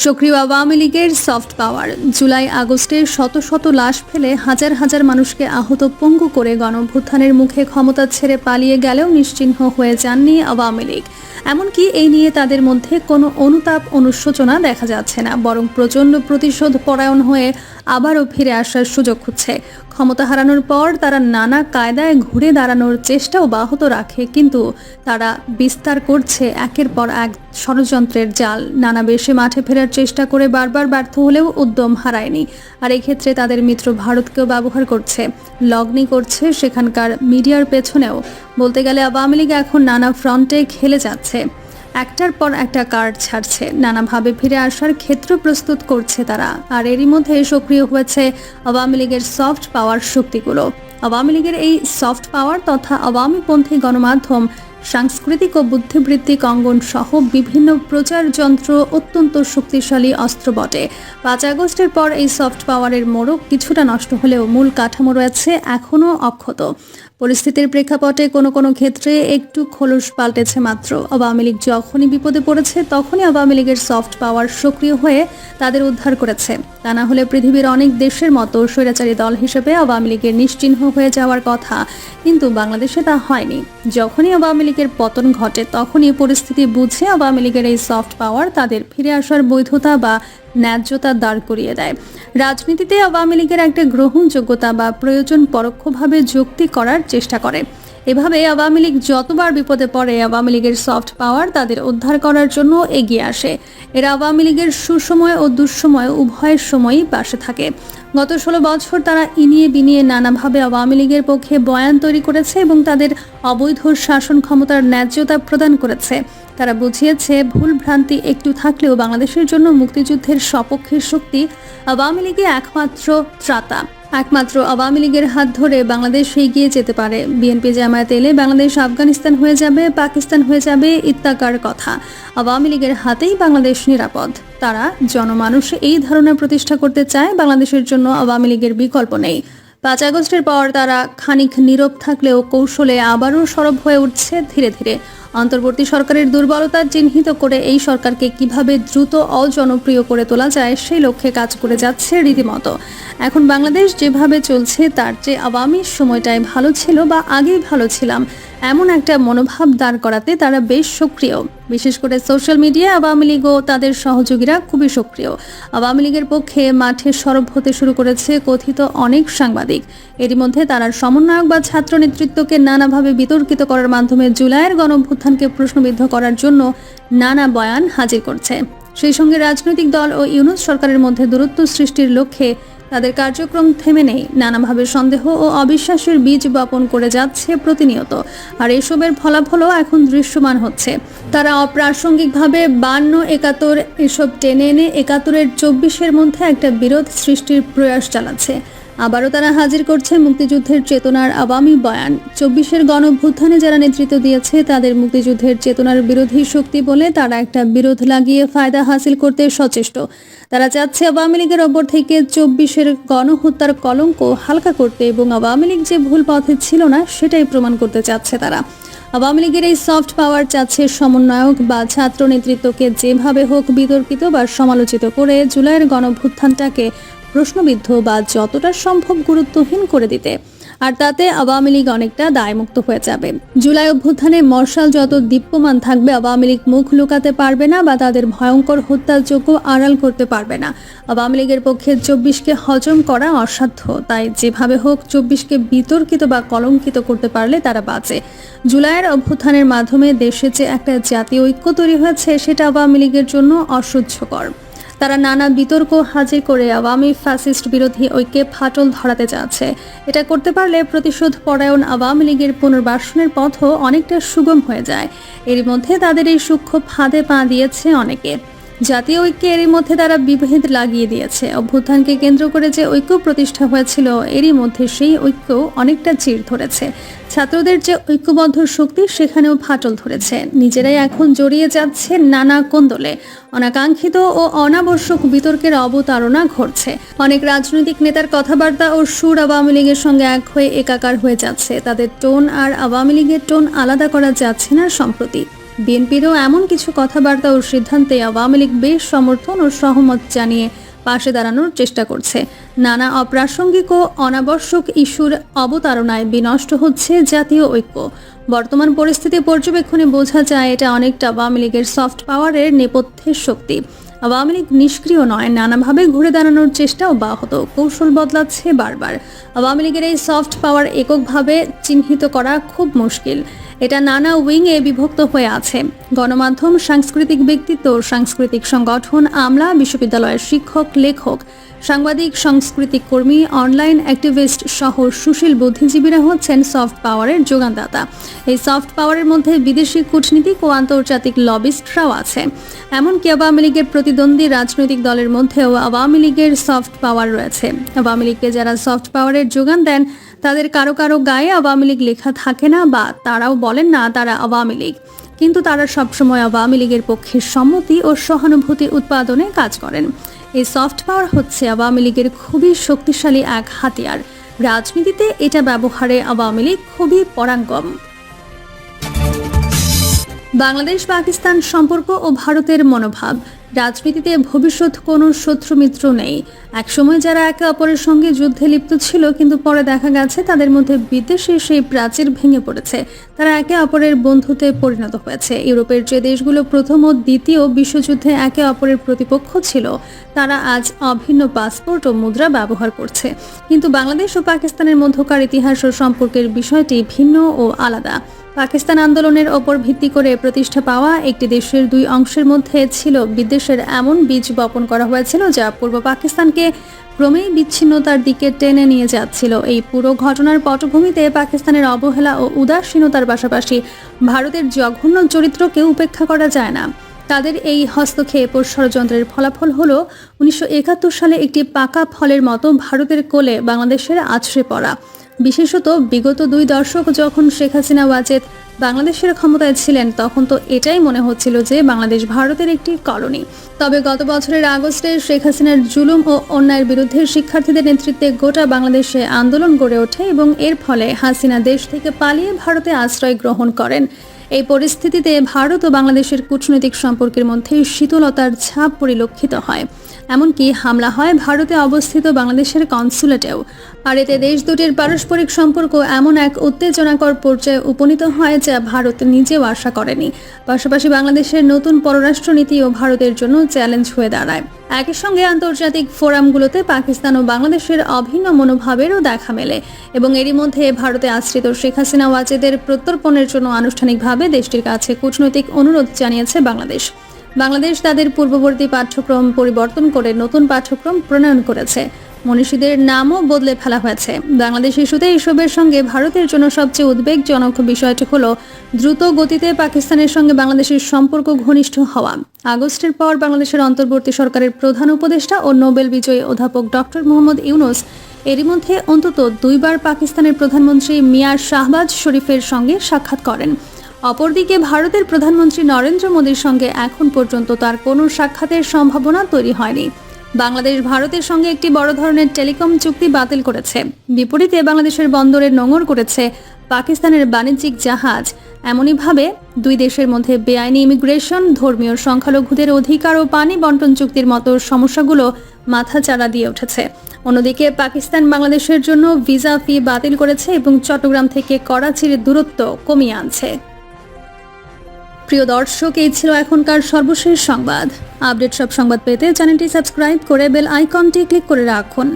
সক্রিয় আওয়ামী লীগের soft power. July আগস্টে শত শত লাশ ফেলে হাজার হাজার মানুষকে আহত পঙ্গু করে গণঅভ্যুত্থানের মুখে ক্ষমতা ছেড়ে পালিয়ে গেলেও নিশ্চিহ্ন হয়ে যাননি আওয়ামী লীগ। এমনকি এই নিয়ে তাদের মধ্যে কোনো অনুতাপ অনুশোচনা দেখা যাচ্ছে না, বরং প্রচণ্ড প্রতিশোধ পরায়ণ হয়ে আবারও ফিরে আসার সুযোগ খুঁজছে। ক্ষমতা হারানোর পর তারা নানা কায়দায় ঘুরে দাঁড়ানোর চেষ্টা অব্যাহত রাখে, কিন্তু তারা বিস্তার করছে একের পর এক ষড়যন্ত্রের জাল। নানা বেশে মাঠে ফেরার চেষ্টা করে বারবার ব্যর্থ হলেও উদ্যম হারায়নি। আর এই ক্ষেত্রে তাদের মিত্র ভারতকেও ব্যবহার করছে, লগ্নি করছে সেখানকার মিডিয়ার পেছনেও। বলতে গেলে আওয়ামী লীগ এখন নানা ফ্রন্টে খেলে যাচ্ছে, একটার পর একটা কার্ড ছাড়ছে, নানাভাবে ফিরে আসার ক্ষেত্র প্রস্তুত করছে তারা। আর এরই মধ্যে সক্রিয় হয়েছে আওয়ামী লীগের সফট পাওয়ার শক্তিগুলো। আওয়ামী লীগের এই সফট পাওয়ার তথা আওয়ামীপন্থী গণমাধ্যম, সাংস্কৃতিক ও বুদ্ধিবৃত্তিক অঙ্গন সহ বিভিন্ন প্রচার যন্ত্র অত্যন্ত শক্তিশালী অস্ত্র বটে। 5 আগস্টের পর এই সফট পাওয়ারের মোড়ক কিছুটা নষ্ট হলেও মূল কাঠামো রয়েছে এখনও অক্ষত। পরিস্থিতির প্রেক্ষাপটে কোনো কোনো ক্ষেত্রে একটু খোলস পাল্টেছে মাত্র। আওয়ামী লীগ যখনই বিপদে পড়েছে তখনই আওয়ামী লীগের সফট পাওয়ার সক্রিয় হয়ে তাদের উদ্ধার করেছে। তা না হলে পৃথিবীর অনেক দেশের মতো স্বৈরাচারী দল হিসেবে আওয়ামী লীগের নিশ্চিহ্ন হয়ে যাওয়ার কথা, কিন্তু বাংলাদেশে তা হয়নি। যখনই আওয়ামী লীগের পতন ঘটে তখনই পরিস্থিতি বুঝে আওয়ামী লীগের এই সফট পাওয়ার তাদের ফিরে আসার বৈধতা বা ন্যায্যতা দাঁড় করিয়ে দেয়। রাজনীতিতে আওয়ামী লীগের একটা গ্রহণযোগ্যতা বা প্রয়োজন পরোক্ষভাবে যুক্তি করার চেষ্টা করে। এভাবে আওয়ামী লীগ যতবার বিপদে পড়ে আওয়ামী লীগের সফট পাওয়ার তাদের উদ্ধার করার জন্য এগিয়ে আসে। এরা আওয়ামী লীগের সুসময় ও দুঃসময় উভয়ের সময়ই পাশে থাকে। গত 16 বছর তারা ইনিয়ে বিনিয়ে নানাভাবে আওয়ামী লীগের পক্ষে বয়ান তৈরি করেছে এবং তাদের অবৈধ শাসন ক্ষমতার ন্যায্যতা প্রদান করেছে। তারা বুঝিয়েছে ভুল ভ্রান্তি একটু থাকলেও বাংলাদেশের জন্য মুক্তিযুদ্ধের সপক্ষের শক্তি আওয়ামী লীগই একমাত্র ত্রাতা। একমাত্র আওয়ামী লীগের হাত ধরে বাংলাদেশ এগিয়ে যেতে পারে। বিএনপি জামায়াত এলে বাংলাদেশ আফগানিস্তান হয়ে যাবে, পাকিস্তান হয়ে যাবে ইত্যাকার কথা। আওয়ামী লীগের হাতেই বাংলাদেশ নিরাপদ। তারা জনমানুষে এই ধারণা প্রতিষ্ঠা করতে চায় বাংলাদেশের জন্য আওয়ামী লীগের বিকল্প নেই। 5 আগস্টের পর তারা খানিক নীরব থাকলেও কৌশলে আবারও সরব হয়ে উঠছে ধীরে ধীরে। অন্তর্বর্তী সরকারের দুর্বলতা চিহ্নিত করে এই সরকারকে কিভাবে দ্রুত অজনপ্রিয় করে তোলা যায় সেই লক্ষ্যে কাজ করে যাচ্ছে রীতিমতো। এখন বাংলাদেশ যেভাবে চলছে তার চেয়ে আওয়ামী সময়টাই ভালো ছিল বা আগেই ভালো ছিলাম, এমন একটা মনোভাব দাঁড় করাতে তারা বেশ সক্রিয়। বিশেষ করে সোশ্যাল মিডিয়ায় আওয়ামী লীগ ও তাদের সহযোগীরা খুবই সক্রিয়। আওয়ামী লীগের পক্ষে মাঠে সরব হতে শুরু করেছে কথিত অনেক সাংবাদিক। এরই মধ্যে তারা সমন্বয়ক বা ছাত্র নেতৃত্বকে নানাভাবে বিতর্কিত করার মাধ্যমে জুলাইয়ের গণঅভ্যুত্থানকে প্রশ্নবিদ্ধ করার জন্য নানা বয়ান হাজির করছে। সেই সঙ্গে রাজনৈতিক দল ও ইউনূস সরকারের মধ্যে দূরত্ব সৃষ্টির লক্ষ্যে তাদের কার্যক্রম থেমে নেই। নানাভাবে সন্দেহ ও অবিশ্বাসের বীজ বপন করে যাচ্ছে প্রতিনিয়ত। আর এসবের ফলাফলও এখন দৃশ্যমান হচ্ছে। তারা অপ্রাসঙ্গিকভাবে 52, 71 এসব টেনে এনে 71-এর 24-এর মধ্যে একটা বিরোধ সৃষ্টির প্রয়াস চালাচ্ছে। আবারও তারা হাজির করছে মুক্তিযুদ্ধের চেতনার আওয়ামী বয়ান। 24-এর গণঅভ্যুত্থানে যারা নেতৃত্ব দিয়েছে তাদের মুক্তিযুদ্ধের চেতনার বিরোধী শক্তি বলে তারা একটা বিরোধ লাগিয়ে ফায়দা হাসিল করতে সচেষ্ট। তারা চাচ্ছে আওয়ামী লীগের ওপর থেকে 24-এর গণহত্যার কলঙ্ক হালকা করতে এবং আওয়ামী লীগ যে ভুল পথে ছিল না সেটাই প্রমাণ করতে চাচ্ছে তারা। আওয়ামী লীগের এই সফট পাওয়ার চাচ্ছে সমন্বয়ক বা ছাত্র নেতৃত্বকে যেভাবে হোক বিতর্কিত বা সমালোচিত করে জুলাইয়ের গণঅভ্যুত্থানটাকে প্রশ্নবিদ্ধ বা যতটা সম্ভব গুরুত্বহীন করে দিতে। আর তাতে আওয়ামী লীগ অনেকটা দায়মুক্ত হয়ে যাবে। জুলাই অভ্যুত্থানে মশাল যত দীপ্যমান থাকবে আওয়ামী লীগ মুখ লুকাতে পারবে না বা তাদের ভয়ঙ্কর হত্যাযোগ্য আড়াল করতে পারবে না। আওয়ামী লীগের পক্ষে 24-কে হজম করা অসাধ্য, তাই যেভাবে হোক 24-কে বিতর্কিত বা কলঙ্কিত করতে পারলে তারা বাঁচে। জুলাইয়ের অভ্যুত্থানের মাধ্যমে দেশে যে একটা জাতীয় ঐক্য তৈরি হয়েছে সেটা আওয়ামী লীগের জন্য অসহ্যকর। তারা নানা বিতর্ক হাজির করে আওয়ামী ফ্যাসিস্ট বিরোধী ঐক্যে ফাটল ধরাতে চাচ্ছে। এটা করতে পারলে প্রতিশোধ পরায়ণ আওয়ামী লীগের পুনর্বাসনের পথও অনেকটা সুগম হয়ে যায়। এর মধ্যে তাদের এই সূক্ষ্ম ফাঁদে পা দিয়েছে অনেকে। জাতীয় ঐক্যে এরই মধ্যে তারা বিভেদ লাগিয়ে দিয়েছে। অভ্যুত্থানকে কেন্দ্র করে যে ঐক্য প্রতিষ্ঠা হয়েছিল এরই মধ্যে সেই ঐক্য অনেকটা চির ধরেছে। ছাত্রদের যে ঐক্যবদ্ধ শক্তি সেখানেও ফাটল ধরেছে। নিজেরাই এখন জড়িয়ে যাচ্ছে নানা কোন্দলে। অনাকাঙ্ক্ষিত ও অনাবশ্যক বিতর্কের অবতারণা ঘটছে। অনেক রাজনৈতিক নেতার কথাবার্তা ও সুর আওয়ামী লীগের সঙ্গে এক হয়ে একাকার হয়ে যাচ্ছে। তাদের টোন আর আওয়ামী লীগের টোন আলাদা করা যাচ্ছে না সম্প্রতি। বিএনপিরও এমন কিছু কথাবার্তা ও সিদ্ধান্তে আওয়ামী লীগ বেশ সমর্থন ও সহমত জানিয়ে পাশে দাঁড়ানোর চেষ্টা করছে। নানা অপ্রাসঙ্গিক ও অনাবশ্যক ইস্যুর অবতারণায় বিনষ্ট হচ্ছে জাতীয় ঐক্য। বর্তমান পরিস্থিতি পর্যবেক্ষণে বোঝা যায় এটা অনেকটা আওয়ামী লীগের সফট পাওয়ারের নেপথ্যের শক্তি। আওয়ামী লীগ নিষ্ক্রিয় নয়, নানাভাবে ঘুরে দাঁড়ানোর চেষ্টা অব্যাহত, কৌশল বদলাচ্ছে বারবার। আওয়ামী লীগের এই সফট পাওয়ার এককভাবে চিহ্নিত করা খুব মুশকিল। এটা নানা উইংয়ে বিভক্ত হয়ে আছে। গণমাধ্যম, সাংস্কৃতিক ব্যক্তিত্ব, সাংস্কৃতিক সংগঠন, আমলা, বিশ্ববিদ্যালয়ের শিক্ষক, লেখক, সাংবাদিক, সাংস্কৃতিক কর্মী, অনলাইন অ্যাক্টিভিস্ট সহ সুশীল বুদ্ধিজীবীরা হচ্ছেন সফট পাওয়ারের যোগানদাতা। এই সফট পাওয়ারের মধ্যে বিদেশি কূটনীতিক ও আন্তর্জাতিক লবিস্টরাও আছে। এমনকি আওয়ামী লীগের প্রতিদ্বন্দ্বী রাজনৈতিক দলের মধ্যেও আওয়ামী লীগের সফট পাওয়ার রয়েছে। আওয়ামী লীগকে যারা সফট পাওয়ারের যোগান দেন তাদের কারো কারো গায়ে আওয়ামী লীগ লেখা থাকে না, বা তারাও বলেন না তারা আওয়ামী লীগ, কিন্তু তারা সবসময় আওয়ামী লীগের পক্ষে সম্মতি ও সহানুভূতি উৎপাদনে কাজ করেন। এই সফট পাওয়ার হচ্ছে আওয়ামী লীগের খুবই শক্তিশালী এক হাতিয়ার। রাজনীতিতে এটা ব্যবহারে আওয়ামী লীগ খুবই পরাঙ্গম। বাংলাদেশ পাকিস্তান সম্পর্ক ও ভারতের মনোভাব। রাজনীতিতে ভবিষ্যৎ কোনো শত্রু মিত্র নেই। একসময় যারা একে অপরের সঙ্গে যুদ্ধে লিপ্ত ছিল, কিন্তু পরে দেখা গেছে তাদের মধ্যে বিদেশে সেই প্রাচীর ভেঙে পড়েছে। তারা একে অপরের বন্ধুতে পরিণত হয়েছে। ইউরোপের যে দেশগুলো প্রথম ও দ্বিতীয় বিশ্বযুদ্ধে একে অপরের প্রতিপক্ষ ছিল, তারা আজ অভিন্ন পাসপোর্ট ও মুদ্রা ব্যবহার করছে। কিন্তু বাংলাদেশ ও পাকিস্তানের মধ্যকার ইতিহাস ও সম্পর্কের বিষয়টি ভিন্ন ও আলাদা। পাকিস্তান আন্দোলনের ওপর ভিত্তি করে প্রতিষ্ঠা পাওয়া একটি দেশের দুই অংশের মধ্যে ছিল বিদ্বেষের এমন বীজ বপন করা হয়েছিল যা পূর্ব পাকিস্তানকে ক্রমেই বিচ্ছিন্নতার দিকে টেনে নিয়ে যাচ্ছিল। এই পুরো ঘটনার পটভূমিতে পাকিস্তানের অবহেলা ও উদাসীনতার পাশাপাশি ভারতের জঘন্য চরিত্রকে উপেক্ষা করা যায় না। তাদের এই হস্তক্ষেপ ও ষড়যন্ত্রের ফলাফল হলো 1971 সালে একটি পাকা ফলের মতো ভারতের কোলে বাংলাদেশের আছড়ে পড়া। বিশেষত বিগত 2 দশক যখন শেখ হাসিনা ওয়াজেদ বাংলাদেশের ক্ষমতায় ছিলেন, তখন তো এটাই মনে হচ্ছিল যে বাংলাদেশ ভারতের একটি কলোনি। তবে গত বছরের আগস্টে শেখ হাসিনার জুলুম ও অন্যায়ের বিরুদ্ধে শিক্ষার্থীদের নেতৃত্বে গোটা বাংলাদেশে আন্দোলন গড়ে ওঠে এবং এর ফলে হাসিনা দেশ থেকে পালিয়ে ভারতে আশ্রয় গ্রহণ করেন। এই পরিস্থিতিতে ভারত ও বাংলাদেশের কূটনৈতিক সম্পর্কের মধ্যে শীতলতার ছাপ পরিলক্ষিত হয়। এমনকি হামলা হয় ভারতে অবস্থিত বাংলাদেশের কনসুলেটেও। আর এতে দেশ দুটির পারস্পরিক সম্পর্ক এমন এক উত্তেজনাকর পর্যায়ে উপনীত হয় যা ভারত নিজেও আশা করেনি। পাশাপাশি বাংলাদেশের নতুন পররাষ্ট্রনীতিও ভারতের জন্য চ্যালেঞ্জ হয়ে দাঁড়ায়। একই সঙ্গে আন্তর্জাতিক ফোরামগুলোতে পাকিস্তান ও বাংলাদেশের অভিন্ন মনোভাবেরও দেখা মেলে এবং এরই মধ্যে ভারতে আশ্রিত শেখ হাসিনা ওয়াজেদের প্রত্যর্পণের জন্য আনুষ্ঠানিকভাবে দেশটির কাছে কূটনৈতিক অনুরোধ জানিয়েছে বাংলাদেশ। বাংলাদেশ তাদের পূর্ববর্তী পাঠ্যক্রম পরিবর্তন করে নতুন পাঠ্যক্রম প্রণয়ন করেছে। মনীষীদের নামও বদলে ফেলা হয়েছে। বাংলাদেশ ইস্যুতে এসবের সঙ্গে ভারতের জন্য সবচেয়ে উদ্বেগজনক বিষয়টি হলো দ্রুত গতিতে পাকিস্তানের সঙ্গে বাংলাদেশের সম্পর্ক ঘনিষ্ঠ হওয়া। আগস্টের পর বাংলাদেশের অন্তর্বর্তী সরকারের প্রধান উপদেষ্টা ও নোবেল বিজয়ী অধ্যাপক ডক্টর মোহাম্মদ ইউনূস এরই মধ্যে অন্তত 2 বার পাকিস্তানের প্রধানমন্ত্রী মিয়া শাহবাজ শরীফের সঙ্গে সাক্ষাৎ করেন। অপরদিকে ভারতের প্রধানমন্ত্রী নরেন্দ্র মোদীর সঙ্গে এখন পর্যন্ত তার কোনো সাক্ষাতের সম্ভাবনা তৈরি হয়নি। বাংলাদেশ ভারতের সঙ্গে একটি বড় ধরনের টেলিকম চুক্তি বাতিল করেছে। বিপরীতে বাংলাদেশের বন্দরে নোঙর করেছে পাকিস্তানের বাণিজ্যিক জাহাজ। এমনইভাবে 2 দেশের মধ্যে বেআইনি ইমিগ্রেশন, ধর্মীয় সংখ্যালঘুদের অধিকার ও পানি বন্টন চুক্তির মতো সমস্যাগুলো মাথাচাড়া দিয়ে উঠেছে। অন্যদিকে পাকিস্তান বাংলাদেশের জন্য ভিসা ফি বাতিল করেছে এবং চট্টগ্রাম থেকে করাচির দূরত্ব কমিয়ে আনছে। প্রিয় দর্শক, এই ছিল এখনকার সর্বশেষ সংবাদ। আপডেট সব সংবাদ পেতে চ্যানেলটি সাবস্ক্রাইব করে বেল আইকনটি ক্লিক করে রাখুন।